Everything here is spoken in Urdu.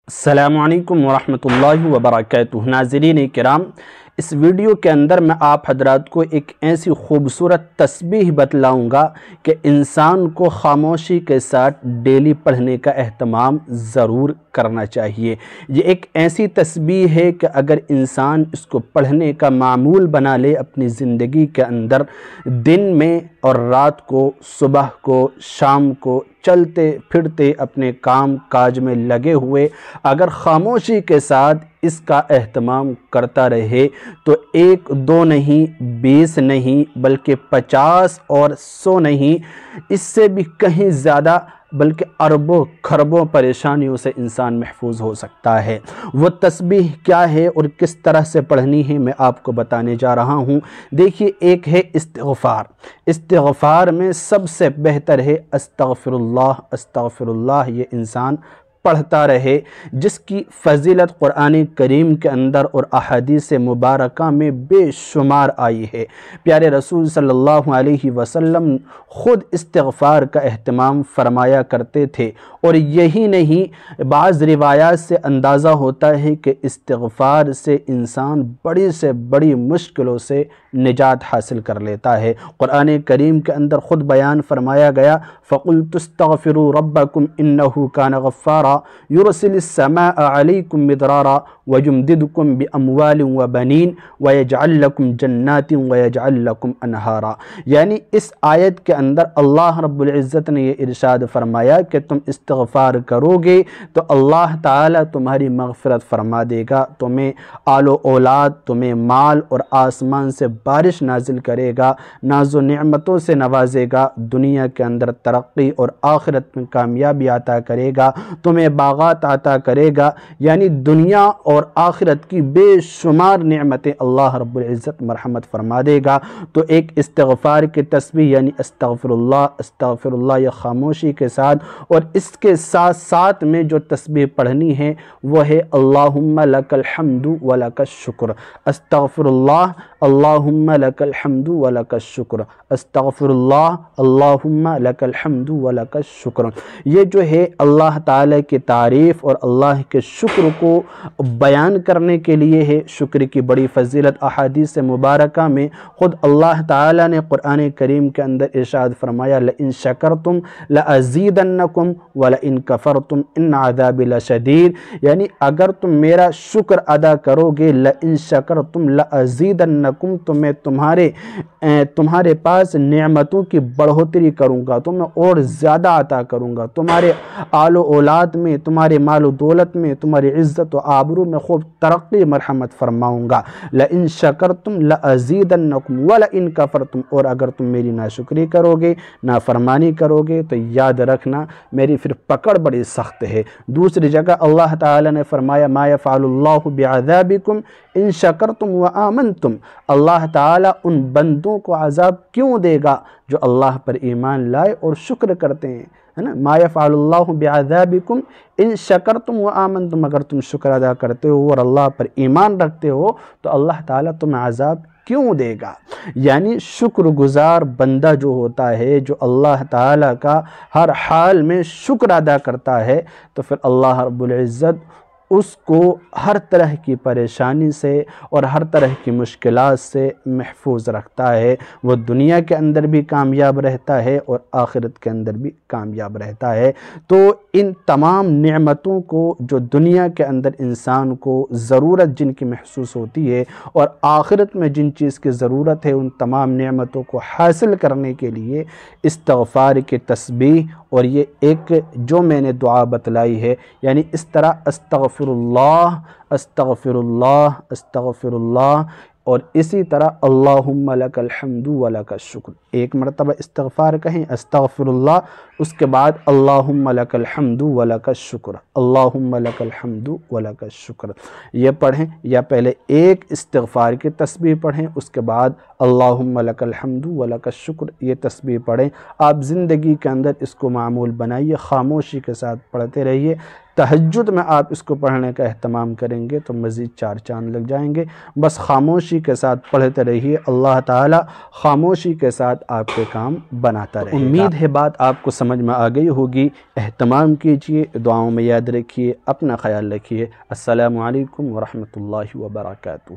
السلام علیکم ورحمۃ اللہ وبرکاتہ۔ ناظرین کرام، اس ویڈیو کے اندر میں آپ حضرات کو ایک ایسی خوبصورت تسبیح بتلاؤں گا کہ انسان کو خاموشی کے ساتھ ڈیلی پڑھنے کا اہتمام ضرور کرنا چاہیے۔ یہ ایک ایسی تسبیح ہے کہ اگر انسان اس کو پڑھنے کا معمول بنا لے اپنی زندگی کے اندر، دن میں اور رات کو، صبح کو، شام کو، چلتے پھرتے اپنے کام کاج میں لگے ہوئے اگر خاموشی کے ساتھ اس کا اہتمام کرتا رہے تو 1 2 نہیں، 20 نہیں، بلکہ 50 اور 100 نہیں، اس سے بھی کہیں زیادہ بلکہ اربوں کھربوں پریشانیوں سے انسان محفوظ ہو سکتا ہے۔ وہ تسبیح کیا ہے اور کس طرح سے پڑھنی ہے میں آپ کو بتانے جا رہا ہوں۔ دیکھیے، ایک ہے استغفار۔ استغفار میں سب سے بہتر ہے استغفر اللہ، استغفر اللہ۔ یہ انسان پڑھتا رہے، جس کی فضیلت قرآن کریم کے اندر اور احادیث مبارکہ میں بے شمار آئی ہے۔ پیارے رسول صلی اللہ علیہ وسلم خود استغفار کا اہتمام فرمایا کرتے تھے، اور یہی نہیں، بعض روایات سے اندازہ ہوتا ہے کہ استغفار سے انسان بڑی سے بڑی مشکلوں سے نجات حاصل کر لیتا ہے۔ قرآن کریم کے اندر خود بیان فرمایا گیا، فَقُلْتُ اسْتَغْفِرُوا رَبَّكُمْ إِنَّهُ كَانَ غَفَّارًا يُرْسِلِ السَّمَاءَ عَلَيْكُمْ مِدْرَارًا وَيُمْدِدْكُمْ بِأَمْوَالٍ وَبَنِينَ وَيَجْعَلْ لَكُمْ جَنَّاتٍ وَيَجْعَلْ لَكُمْ أَنْهَارًا۔ یعنی اس آیت کے اندر اللہ رب العزت نے یہ ارشاد فرمایا کہ تم استغفار کرو گے تو اللہ تعالیٰ تمہاری مغفرت فرما دے گا، تمہیں آل و اولاد، تمہیں مال اور آسمان سے بارش نازل کرے گا، ناز و نعمتوں سے نوازے گا، دنیا کے اندر ترقی اور آخرت میں کامیابی عطا کرے گا، تمہیں باغات عطا کرے گا۔ یعنی دنیا اور آخرت کی بے شمار نعمتیں اللہ رب العزت مرحمت فرما دے گا۔ تو ایک استغفار کی تسبیح یعنی استغفر اللہ، استغفر اللہ، یہ خاموشی کے ساتھ، اور اس کے ساتھ ساتھ میں جو تسبیح پڑھنی ہے وہ ہے اللہم لک الحمد ولک الشکر۔ استغفر اللہ، اللہم لک الحمد ولک الشکر، استغفر اللہ، اللہم لک الحمد ولک الشکر۔ یہ جو ہے اللہ تعالیٰ کی تعریف اور اللہ کے شکر کو بیان کرنے کے لیے ہے۔ شکر کی بڑی فضیلت احادیث مبارکہ میں خود اللہ تعالیٰ نے قرآن کریم کے اندر ارشاد فرمایا، لئن شکرتم لازیدنکم ولئن کفرتم ان عذاب لشدید۔ یعنی اگر تم میرا شکر ادا کرو گے، لئن شکرتم لازیدنکم، تو میں تمہارے پاس نعمتوں کی بڑھوتری کروں گا، تو میں اور زیادہ عطا کروں گا، تمہارے آل و اولاد میں، تمہارے مال و دولت میں، تمہاری عزت و آبرو میں خوب ترقی مرحمت فرماؤں گا۔ لئن شکرتم لازیدنکم ولئن کفرتم، اور اگر تم میری ناشکری کرو گے، نافرمانی کرو گے، تو یاد رکھنا میری پھر پکڑ بڑی سخت ہے۔ دوسری جگہ اللہ تعالی نے فرمایا، ما یفعل اللہ بعذابکم ان شکرتم وآمنتم۔ اللہ تعالیٰ ان بندوں کو عذاب کیوں دے گا جو اللہ پر ایمان لائے اور شکر کرتے ہیں، ہے نا؟ ما یفعل اللہ بعذابکم ان شکرتم وآمنتم، اگر تم شکر ادا کرتے ہو اور اللہ پر ایمان رکھتے ہو تو اللہ تعالیٰ تمہیں عذاب کیوں دے گا؟ یعنی شکر گزار بندہ جو ہوتا ہے، جو اللہ تعالیٰ کا ہر حال میں شکر ادا کرتا ہے، تو پھر اللہ رب العزت اس کو ہر طرح کی پریشانی سے اور ہر طرح کی مشکلات سے محفوظ رکھتا ہے۔ وہ دنیا کے اندر بھی کامیاب رہتا ہے اور آخرت کے اندر بھی کامیاب رہتا ہے۔ تو ان تمام نعمتوں کو جو دنیا کے اندر انسان کو ضرورت جن کی محسوس ہوتی ہے اور آخرت میں جن چیز کی ضرورت ہے، ان تمام نعمتوں کو حاصل کرنے کے لیے استغفار کی تسبیح، اور یہ ایک جو میں نے دعا بتلائی ہے، یعنی اس طرح استغفر اللہ، استغفر اللہ، استغفر اللہ، اور اسی طرح اللہم لک الحمد ولک الشکر۔ ایک مرتبہ استغفار کہیں، استغفر اللہ، اس کے بعد اللہم لک الحمد ولک الشکر، اللہم لک الحمد ولک الشکر، یہ پڑھیں، یا پہلے ایک استغفار کی تسبیح پڑھیں، اس کے بعد اللہم لک الحمد ولک الشکر یہ تسبیح پڑھیں۔ آپ زندگی کے اندر اس کو معمول بنائیے، خاموشی کے ساتھ پڑھتے رہیے تہجد میں آپ اس کو پڑھنے کا اہتمام کریں گے تو مزید 4 چاند لگ جائیں گے۔ بس خاموشی کے ساتھ پڑھتے رہیے، اللہ تعالیٰ خاموشی کے ساتھ آپ کے کام بناتا رہے گا۔ امید ہے بات آپ کو سمجھ میں آ گئی ہوگی۔ اہتمام کیجئے، دعاؤں میں یاد رکھیے، اپنا خیال رکھیے۔ السلام علیکم ورحمۃ اللہ وبرکاتہ۔